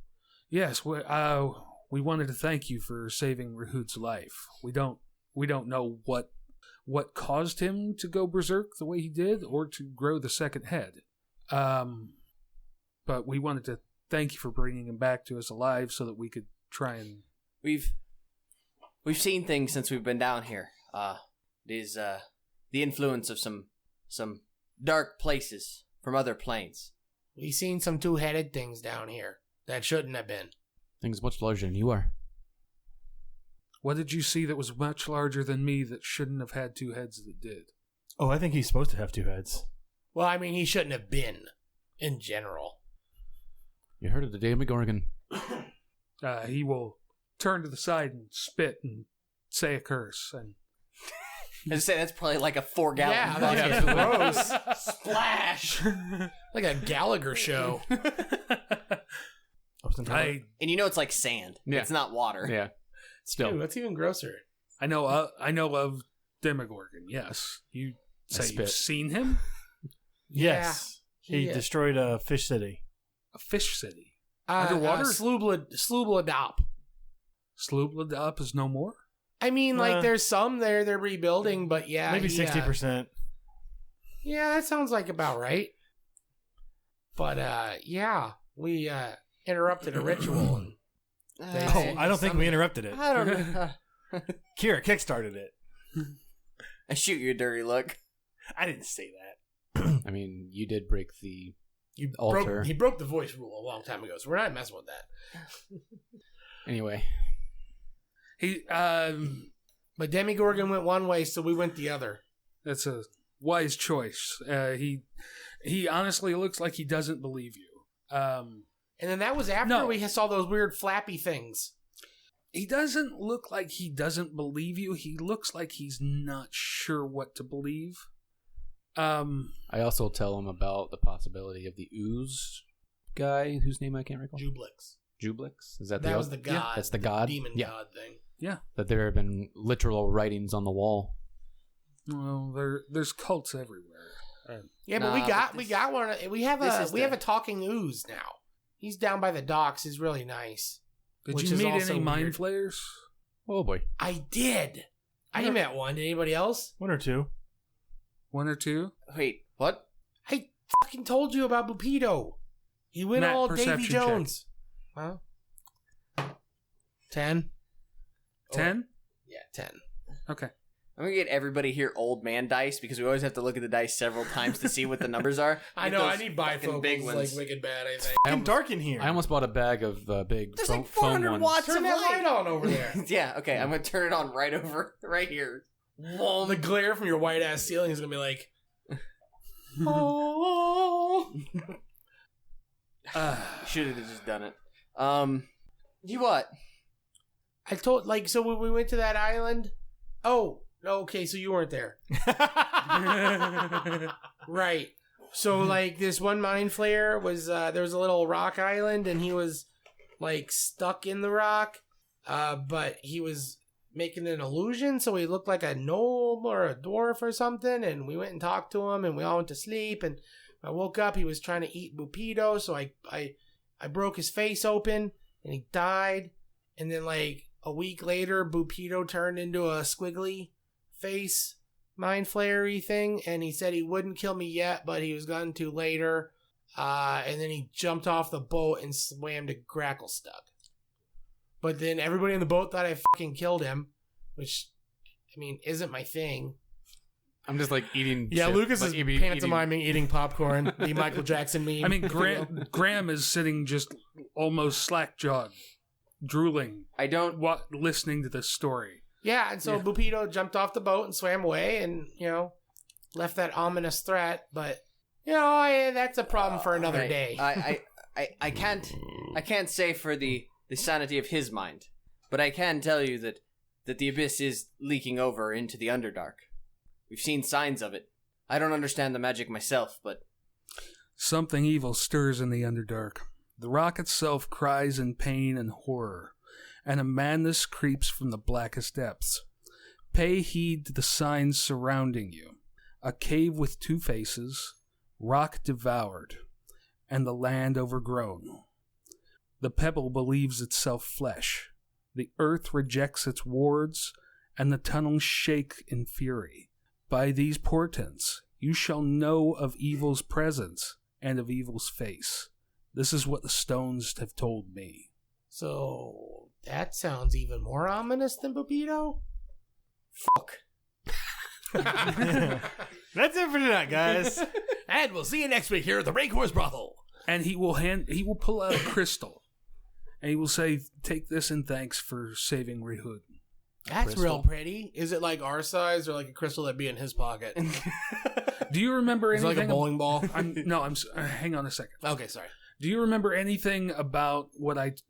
Yes, we wanted to thank you for saving Rahoot's life. We don't know what caused him to go berserk the way he did, or to grow the second head. But we wanted to thank you for bringing him back to us alive, so that we could try and. We've seen things since we've been down here. It is the influence of some dark places from other planes. We've seen some two-headed things down here that shouldn't have been. Things much larger than you are. What did you see that was much larger than me that shouldn't have had two heads that did? Oh, I think he's supposed to have two heads. Well, I mean, he shouldn't have been, in general. You heard of the Demogorgon? He will turn to the side and spit and say a curse. And I just say that's probably like a 4-gallon Yeah, bucket. that's gross. Splash! Like a Gallagher show. I And you know it's like sand. Yeah. It's not water. Yeah. Still. Dude, that's even grosser. know of Demogorgon. Yes, you say spit. you've seen him. Yes. He Yeah. destroyed a fish city. A fish city. Underwater? Sloobladop. Steelblessed is no more. I mean, like, Uh, there's some there they're rebuilding, but yeah. Maybe he, 60%. Yeah, that sounds like about right. But, yeah, we interrupted a ritual. And Oh, I don't think we interrupted it. I don't know. Kira kickstarted it. I shoot you a dirty look. I didn't say that. I mean, you did break the he altar. broke the voice rule a long time ago, so we're not messing with that. Anyway. He But Demogorgon went one way, so we went the other. that's a wise choice. He honestly looks like he doesn't believe you. And then that was after No. we saw those weird flappy things. He doesn't look like he doesn't believe you. He looks like he's not sure what to believe. I also tell him about the possibility of the ooze guy, whose name I can't recall. Jublix? Is that That the was the god. That's the god? Demon Yeah. god thing. Yeah. That there have been literal writings on the wall. Well, there's cults everywhere. Yeah, but Nah, we but we got one. We have this is we have the- a talking ooze now. He's down by the docks. He's really nice. Did Which you is meet also any mind weird. flayers? Oh boy. I did. I met one. Did anybody else? One or two. One or two? Wait, what? I fucking told you about Bupido. He went Matt, all Davy perception Jones. Huh? 10? 10? Yeah, 10. Okay. I'm gonna get everybody here old man dice because we always have to look at the dice several times to see what the numbers are. I Get know. I those need fucking bifocals big like ones. Wicked Bad, I think. Fucking dark in here. I almost bought a bag of big There's foam, like 400 foam ones. watts Turn of that light. light on over there. Yeah, okay. I'm gonna turn it on right here. The glare from your white ass ceiling is gonna be like, oh. Should have just done it. You what? I told, like, so when we went to that island. Oh, okay, so you weren't there. Right. So, like, this one mind flayer was, there was a little rock island, and he was, like, stuck in the rock, but he was making an illusion, so he looked like a gnome or a dwarf or something, and we went and talked to him, and we all went to sleep, and I woke up, he was trying to eat Bupido, so I broke his face open, and he died, and then, like, a week later, Bupido turned into a squiggly face mind flayer-y thing, and he said he wouldn't kill me yet, but he was going to later. And then he jumped off the boat and swam to Gracklestug. But then everybody in the boat thought I fucking killed him, which, I mean, isn't my thing. I'm just like eating. Yeah, chips, Lucas like, is pantomiming eating popcorn. The Michael Jackson meme. I mean, Graham is sitting just almost slack-jawed, drooling. Listening to this story. Yeah, and so Bupito jumped off the boat and swam away, and left that ominous threat. But that's a problem for another day. I can't say for the sanity of his mind, but I can tell you that the abyss is leaking over into the Underdark. We've seen signs of it. I don't understand the magic myself, but something evil stirs in the Underdark. The rock itself cries in pain and horror, and a madness creeps from the blackest depths. Pay heed to the signs surrounding you. A cave with two faces, rock devoured, and the land overgrown. The pebble believes itself flesh. The earth rejects its wards, and the tunnels shake in fury. By these portents, you shall know of evil's presence and of evil's face. This is what the stones have told me. So, that sounds even more ominous than Bupito? Fuck. That's it for tonight, guys. And we'll see you next week here at the Rancors Brothel. And he will pull out a crystal, and he will say, "Take this and thanks for saving Rehud." That's real pretty. Is it like our size or like a crystal that'd be in his pocket? Do you remember anything? Is it like a bowling ball? Hang on a second. Okay, sorry. Do you remember anything about what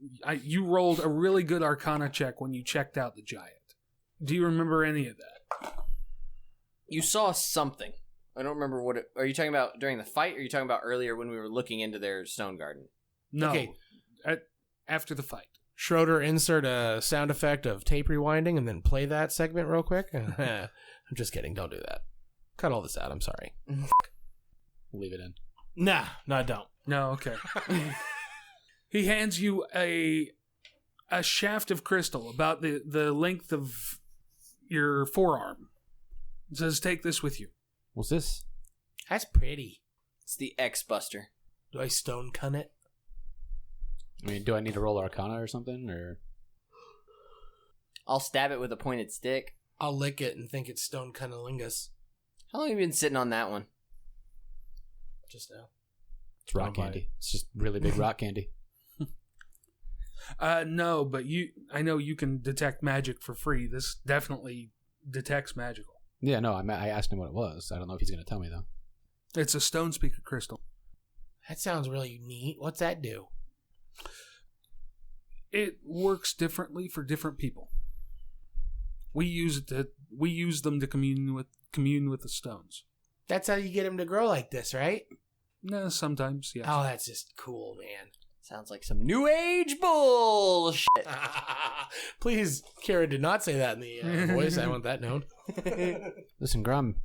you rolled a really good Arcana check when you checked out the giant? Do you remember any of that? You saw something. I don't remember what it... Are you talking about during the fight, or are you talking about earlier when we were looking into their stone garden? No. Okay. After the fight. Schroeder, insert a sound effect of tape rewinding and then play that segment real quick. I'm just kidding. Don't do that. Cut all this out. I'm sorry. Leave it in. Nah, no, don't. No, okay. He hands you a shaft of crystal about the length of your forearm. It says, "Take this with you." What's this? That's pretty. It's the X-Buster. Do I stone cun it? I mean, do I need to roll Arcana or something, or? I'll stab it with a pointed stick. I'll lick it and think it's stone cunnilingus. How long have you been sitting on that one? Just now. It's rock candy. It's just really big rock candy. No, but I know you can detect magic for free. This definitely detects magical. Yeah, no, I asked him what it was. I don't know if he's going to tell me, though. It's a stone speaker crystal. That sounds really neat. What's that do? It works differently for different people. We use them to commune with the stones. That's how you get them to grow like this, right? No, sometimes, yes. Oh, that's just cool, man. Sounds like some new age bullshit. Please, Kara did not say that in the voice. I want that known. Listen, Graham,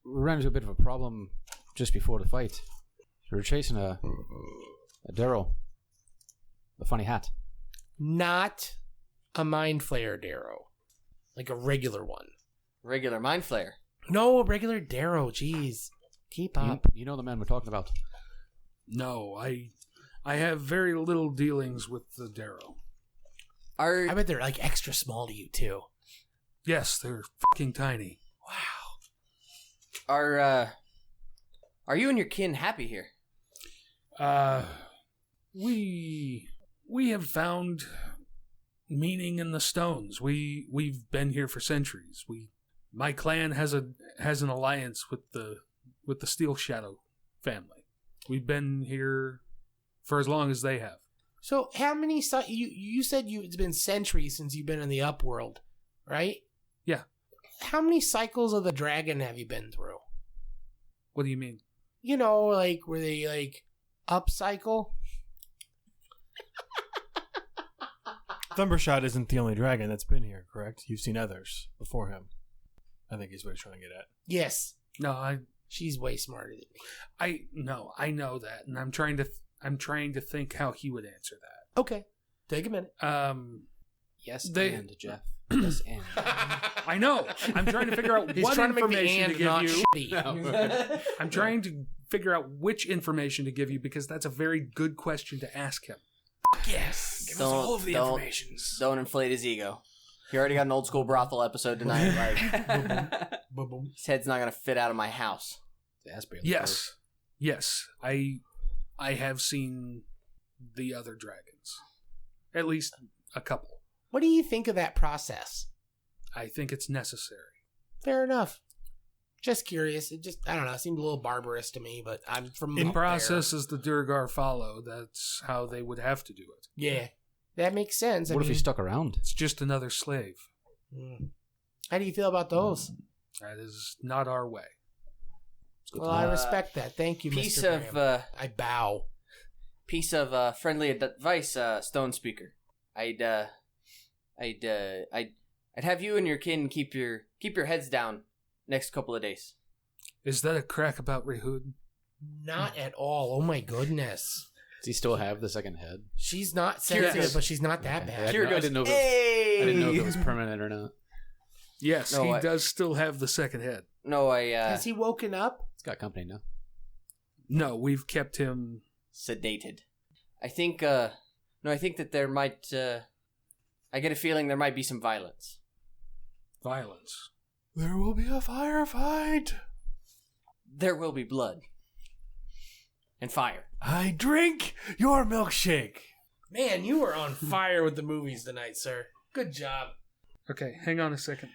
we ran into a bit of a problem just before the fight. We were chasing a Darrow. A funny hat. Not a mind flayer Darrow. Like a regular one. Regular mind flayer. No, a regular Darrow. Jeez. Keep up. You know the man we're talking about. No, I have very little dealings with the Darrow. I bet they're like extra small to you too. Yes, they're fucking tiny. Wow. Are you and your kin happy here? We have found meaning in the stones. We've been here for centuries. My clan has an alliance with the Steel Shadow family. We've been here for as long as they have. So how many you said it's been centuries since you've been in the Upworld, right? Yeah. How many cycles of the dragon have you been through? What do you mean? You know, like where they like upcycle? Thundershot isn't the only dragon that's been here, correct? You've seen others before him. I think he's what he's trying to get at. Yes. No, she's way smarter than me. I know that, and I'm trying to think how he would answer that. Okay. Take a minute. Yes, They- and Jeff. Yes, and. I know. I'm trying to figure out He's what trying to make the information to and give not you. shitty. I'm trying to figure out which information to give you because that's a very good question to ask him. Yes. Give us Don't- all of the don't- informations. Don't inflate his ego. He already got an old school brothel episode tonight. His head's not gonna fit out of my house. That's barely Yes. Yes. I have seen the other dragons. At least a couple. What do you think of that process? I think it's necessary. Fair enough. Just curious. It just, I don't know, it seemed a little barbarous to me, but I'm from In up processes the Durgar follow, that's how they would have to do it. there. Yeah. That makes sense. What if he stuck around? It's just another slave. How do you feel about those? That is not our way. Well, I respect that. Thank you, Piece Mr. of Graham. I bow. piece of friendly advice, Stone Speaker. I'd have you and your kin keep your heads down next couple of days. Is that a crack about Rehud? Not at all. Oh my goodness. Does he still have the second head? She's not sensitive, Curious. but she's not that Okay. bad. Kira I goes, didn't know if it was- hey! I didn't know if it was permanent or not. Yes, No, he I- does still have the second head. No, Has he woken up? It's got company now. No, we've kept him. sedated. I think that there might, I get a feeling there might be some violence. Violence. There will be a firefight. There will be blood. And fire. I drink your milkshake. Man, you were on fire with the movies tonight, sir. Good job. Okay, hang on a second.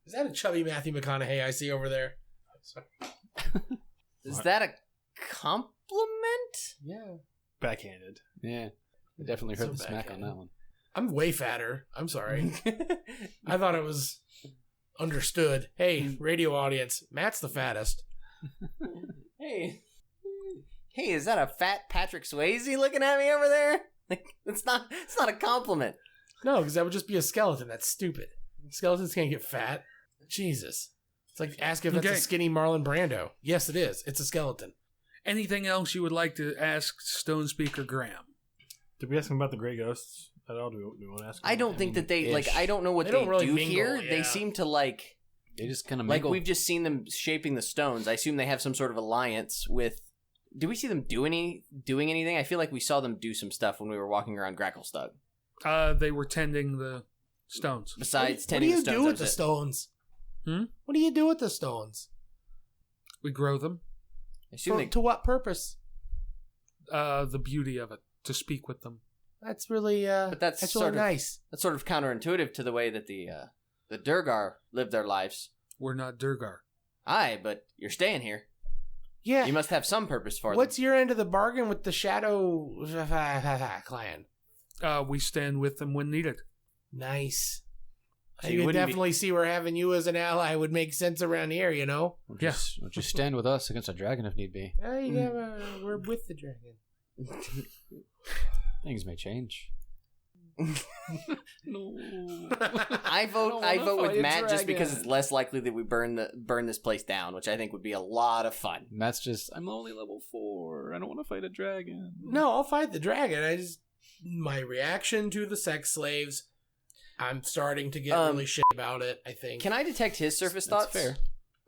Is that a chubby Matthew McConaughey I see over there? Sorry. Is that a compliment? Yeah. Backhanded. Yeah. I definitely heard So the smack on backhand. that one. I'm way fatter. I'm sorry. I thought it was understood. Hey, radio audience, Matt's the fattest. Hey, is that a fat Patrick Swayze looking at me over there? Like, it's not a compliment. No, because that would just be a skeleton. That's stupid. Skeletons can't get fat. Jesus. It's like ask if that's Okay. a skinny Marlon Brando. Yes, it is. It's a skeleton. Anything else you would like to ask Stone Speaker Graham? Did we ask him about the gray ghosts at all? Do we want to ask him? I don't think that they, like, Ish. I don't know what They they, don't really do mingle, here. yeah. They seem to, like They just kind of we've just seen them shaping the stones. I assume they have some sort of alliance with. Did we see them doing anything? I feel like we saw them do some stuff when we were walking around Gracklestug. They were tending the stones. Besides What tending do you the stones, do with that the was it. stones? Hmm? What do you do with the stones? We grow them. I assume they, To what purpose? The beauty of it, to speak with them. That's really, But that's really sort of- nice. that's sort of counterintuitive to the way that the Durgar live their lives. We're not Durgar. Aye, but you're staying here. Yeah. You must have some purpose for them. What's your end of the bargain with the Shadow clan? We stand with them when needed. Nice. So I you can wouldn't be- definitely see where having you as an ally would make sense around here, you know? We'll just stand with us against a dragon if need be. We're with the dragon. Things may change. I vote I don't wanna with fight a Matt just because dragon. it's less likely that we burn this place down, which I think would be a lot of fun. Matt's just, I'm only level 4. I don't want to fight a dragon. No, I'll fight the dragon. My reaction to the sex slaves, I'm starting to get really shit about it, I think. Can I detect his surface That's thoughts? fair.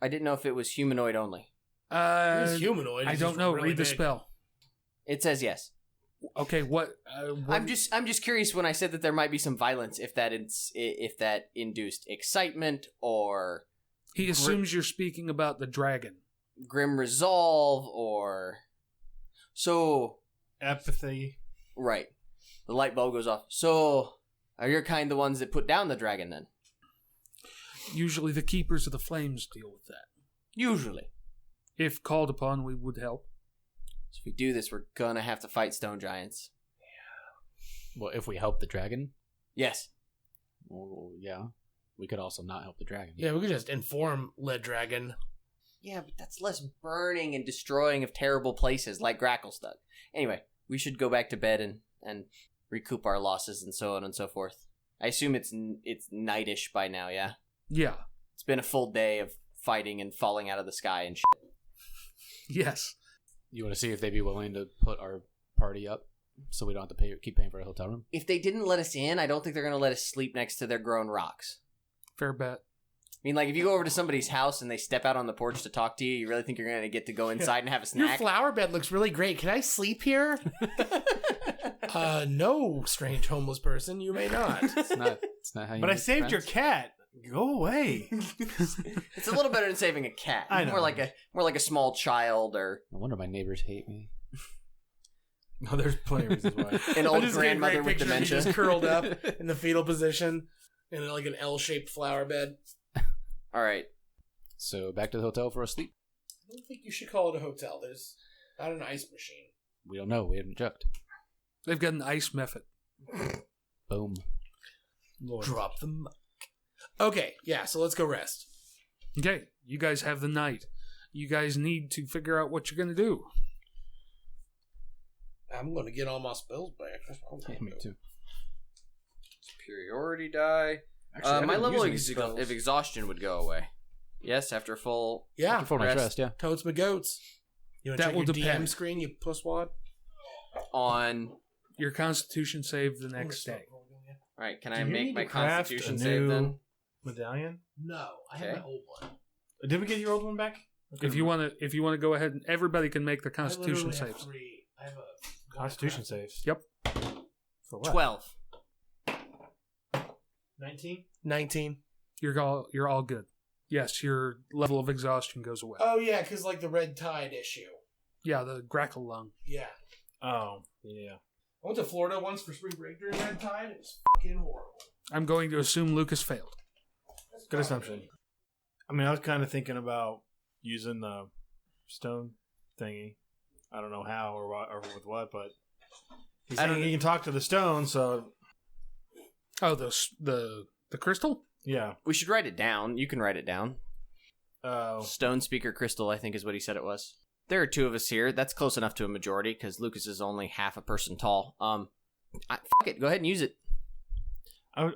I didn't know if it was humanoid only. He's humanoid. I He's don't just know. really Read the big. spell. It says yes. Okay, what? I'm just curious when I said that there might be some violence, if that induced excitement or He assumes you're speaking about the dragon. grim resolve or so. Apathy. Right, the light bulb goes off. So, are your kind the ones that put down the dragon then? Usually the keepers of the flames deal with that. Usually. If called upon, we would help. So if we do this, we're gonna have to fight stone giants. Well, if we help the dragon, Yes. well, yeah. We could also not help the dragon. Yeah, we could just inform Lead Dragon. Yeah, but that's less burning and destroying of terrible places like Gracklestug. Anyway, we should go back to bed and recoup our losses and so on and so forth. I assume it's nightish by now, yeah? Yeah. It's been a full day of fighting and falling out of the sky and shit. Yes. You want to see if they'd be willing to put our party up So we don't have to keep paying for a hotel room? If they didn't let us in, I don't think they're going to let us sleep next to their grown rocks. Fair bet. I mean, like, if you go over to somebody's house and they step out on the porch to talk to you, you really think you're going to get to go inside and have a Your snack? flower bed looks really great. Can I sleep here? No, strange homeless person. You may not. It's not how you But I make saved your friends. cat. Go away. It's a little better than saving a cat. I know. More like a small child or No wonder my neighbors hate me. No, there's plenty of reasons why. an I old just get a great grandmother with picture of you dementia. just curled up in the fetal position in like an L-shaped flower bed. All right. So back to the hotel for a sleep? I don't think you should call it a hotel. There's not an ice machine. We don't know. We haven't checked. They've got an ice method. Boom. Drop the mic. Okay, yeah, so let's go rest. Okay, you guys have the night. You guys need to figure out what you're going to do. I'm going to get all my spells back. That's what I'm Yeah, gonna me do. too. Superiority die. Actually, I've My been level using these spells. of exhaustion would go away. Yes, after full. Yeah, Before my rest. rest, yeah. totes my goats. You want to That check will your depend. DM screen, you pusswad? On. Your Constitution save the next day. All right, can Do I you make need my to craft Constitution a save new then? medallion? No, I Okay. have my old one. Did we get your old one back? If you want to go ahead and everybody can make their Constitution I literally have saves. 3. I have a Constitution saves. Yep. For what? 12. 19? 19. You're all good. Yes, your level of exhaustion goes away. Oh, yeah, because like the red tide issue. Yeah, the grackle lung. Yeah. Oh, yeah. I went to Florida once for spring break during red tide. It was fucking horrible. I'm going to assume Lucas failed. Good assumption. I mean, I was kind of thinking about using the stone thingy. I don't know how or what, or with what, but he's saying he can talk to the stone, so Oh, the crystal? yeah. We should write it down. You can write it down. Oh, Stone Speaker Crystal, I think is what he said it was. There are 2 of us here. That's close enough to a majority because Lucas is only half a person tall. Fuck it. Go ahead and use it. I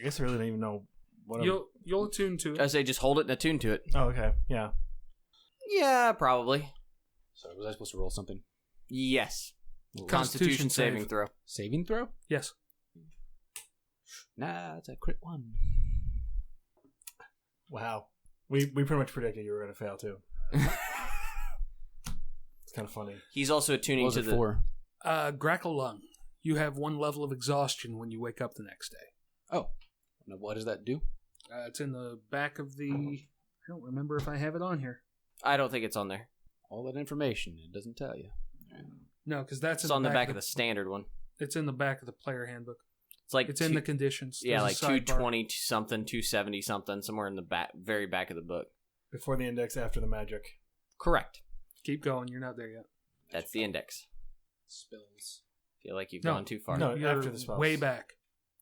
guess I really don't even know what. You'll attune to I it. say just hold it and attune to it. Oh, okay, yeah. Yeah, probably. So was I supposed to roll something? Yes. What was it? Constitution saving save. throw. Saving throw? Yes. Nah, it's a crit 1. Wow, we pretty much predicted you were going to fail too. It's kind of funny. He's also attuning What was to it the. for? Grackle lung. You have 1 level of exhaustion when you wake up the next day. Oh. Now, what does that do? It's in the back of the... I don't remember if I have it on here. I don't think it's on there. All that information. It doesn't tell you. No, because that's It's in on the back of the standard one. It's in the back of the player handbook. It's like It's in the conditions. yeah, There's like a sidebar. 220 something, 270 something, somewhere in the back, very back of the book. Before the index, after the magic. Correct. Keep going. You're not there yet. That's the index. Spells. Feel like you've No. gone too far. No, You're after the spells. way back.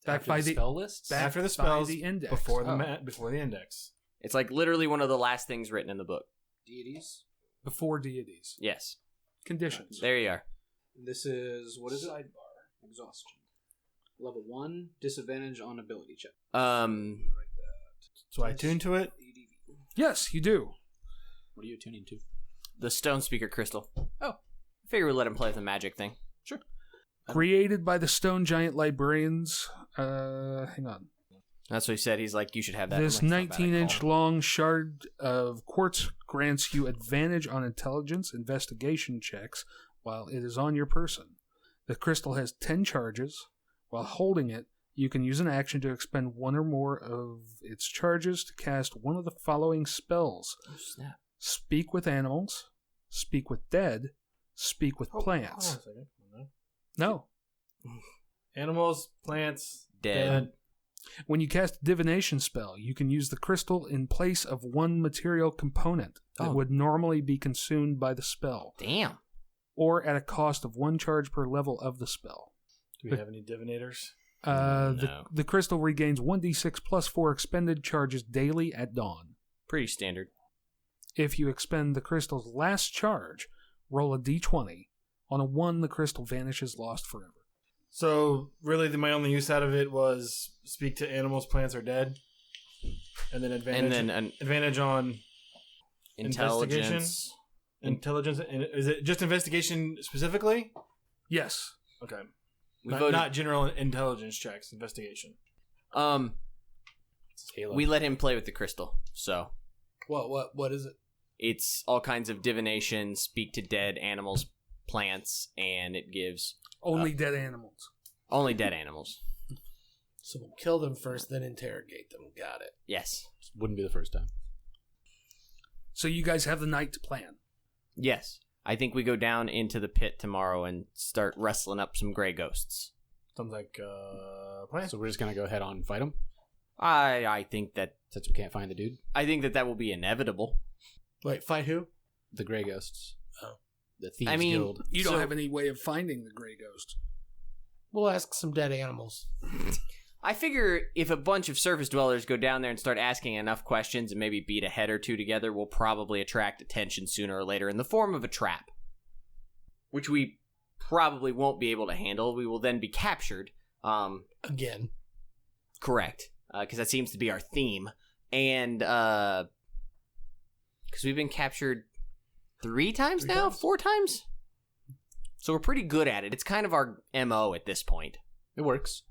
Back After by the the spell list? back After the by spells, the index. before the Oh. before the index. It's like literally one of the last things written in the book. Deities. Before deities. Yes. Conditions. There you are. This is, what is it? Sidebar. Exhaustion. Level 1, disadvantage on ability check. So I tune to it. Yes, you do. What are you tuning to? The Stone Speaker Crystal. Oh. I figure we'll let him play with the magic thing. Sure. Created by the Stone Giant Librarians. Hang on. That's what he said. He's like, you should have that. This I'm like, "It's not bad, I 19-inch call him." long shard of quartz grants you advantage on intelligence investigation checks while it is on your person. The crystal has 10 charges. While holding it, you can use an action to expend 1 or more of its charges to cast one of the following spells. Oh, snap. Speak with animals, speak with dead, speak with plants. Hold on a second. Hold on. No. Animals, plants, Dead. When you cast a divination spell, you can use the crystal in place of one material component that Oh. would normally be consumed by the spell, Damn. or at a cost of 1 charge per level of the spell. Do we have any divinators? No. The crystal regains 1d6 plus 4 expended charges daily at dawn. Pretty standard. If you expend the crystal's last charge, roll a d20. On a 1, the crystal vanishes, lost forever. So really, my only use out of it was speak to animals, plants, or dead, and then advantage. And then an advantage on intelligence. intelligence. And is it just investigation specifically? Yes. Okay. We Not, voted. not general intelligence checks, investigation. We let him play with the crystal. So What is it? it's all kinds of divination, speak to dead animals, plants, and it gives Only dead animals. only dead animals. So we'll kill them first, then interrogate them. Got it. Yes. Wouldn't be the first time. So you guys have the night to plan. Yes. I think we go down into the pit tomorrow and start wrestling up some gray ghosts. Sounds like plan. So we're just gonna go head on and fight him I think that since we can't find the dude. I think that will be inevitable. Wait, fight who? The Grey Ghosts. Oh. The Thieves I mean, Guild. You don't So- have any way of finding the gray ghost. We'll ask some dead animals. I figure if a bunch of surface dwellers go down there and start asking enough questions and maybe beat a head or two together, we'll probably attract attention sooner or later in the form of a trap, which we probably won't be able to handle. We will then be captured. Again. Correct, because that seems to be our theme, and because we've been captured 3 times now, 4 times. So we're pretty good at it. It's kind of our MO at this point. It works.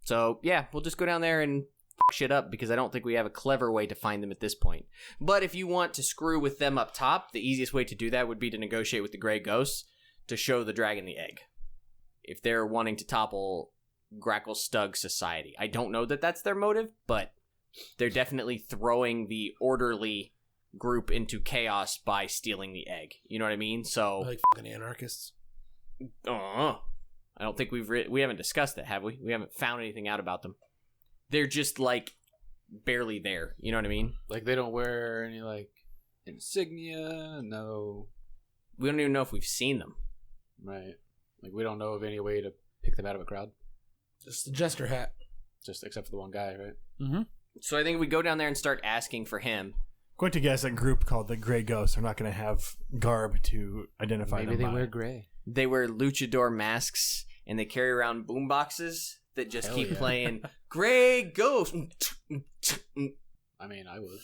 So, yeah, we'll just go down there and f*** shit up because I don't think we have a clever way to find them at this point. But if you want to screw with them up top, the easiest way to do that would be to negotiate with the Grey Ghosts to show the dragon the egg. If they're wanting to topple Grackle Stug Society. I don't know that that's their motive, but they're definitely throwing the orderly group into chaos by stealing the egg. You know what I mean? So, Like fucking anarchists. I don't think we haven't discussed it, have we? We haven't found anything out about them. They're just like barely there. You know what I mean? Like they don't wear any like insignia. No, We don't even know if we've seen them. right? Like we don't know of any way to pick them out of a crowd, Just the jester hat. just except for the one guy, right? Mm-hmm. So I think we go down there and start asking for him. Going to guess a group called the Grey Ghosts are not going to have garb to identify Maybe them they by. wear gray. They wear luchador masks and they carry around boom boxes that just Hell keep yeah. playing Grey Ghost. I mean, I would.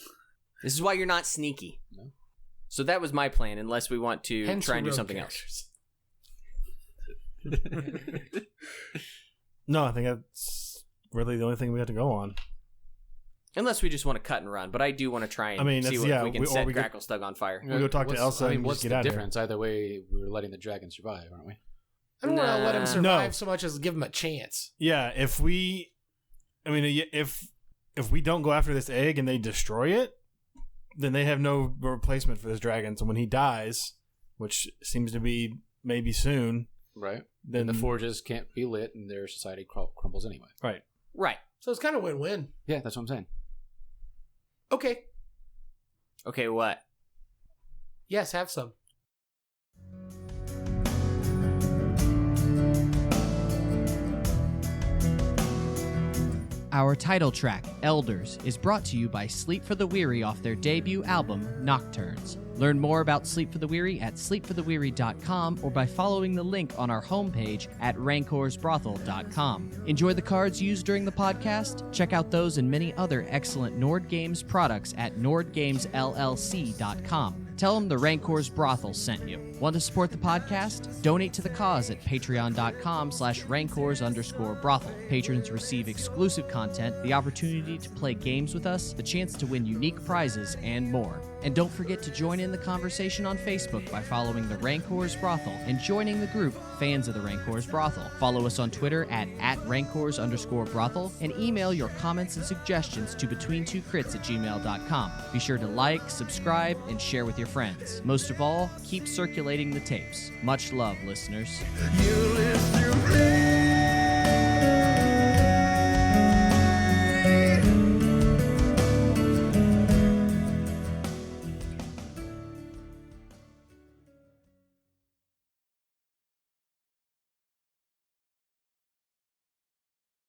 This is why you're not sneaky. No. So that was my plan, unless we want to Hence try and do rogue something characters. No, I think that's really the only thing we have to go on. else. Unless we just want to cut and run, but I do want to try and I mean, see that's- what yeah, if we can we- or set we could- Grackle Stug on fire. We go talk to Elsa I mean, and what's just get the out of here. difference? Either way, we're letting the dragons survive, aren't we? I don't want to let him Nah. survive No. so much as give him a chance. Yeah, if we don't go after this egg and they destroy it, then they have no replacement for this dragon. So when he dies, which seems to be maybe soon, Right. then Then the forges can't be lit, and their society crumbles anyway. right. Right. So it's kind of win-win. Yeah, that's what I'm saying. Okay. Okay, what? Yes, have some. Our title track, Elders, is brought to you by Sleep for the Weary off their debut album, Nocturnes. Learn more about Sleep for the Weary at sleepfortheweary.com or by following the link on our homepage at rancorsbrothel.com. Enjoy the cards used during the podcast? Check out those and many other excellent Nord Games products at nordgamesllc.com. Tell them the Rancor's Brothel sent you. Want to support the podcast? Donate to the cause at patreon.com/rancors_brothel. Patrons receive exclusive content, the opportunity to play games with us, the chance to win unique prizes, and more. And don't forget to join in the conversation on Facebook by following the Rancor's Brothel and joining the group Fans of the Rancor's Brothel. Follow us on Twitter at @rancors_brothel and email your comments and suggestions to between2crits@gmail.com. Be sure to like, subscribe, and share with your friends. Most of all, keep circulating the tapes. Much love, listeners. You live through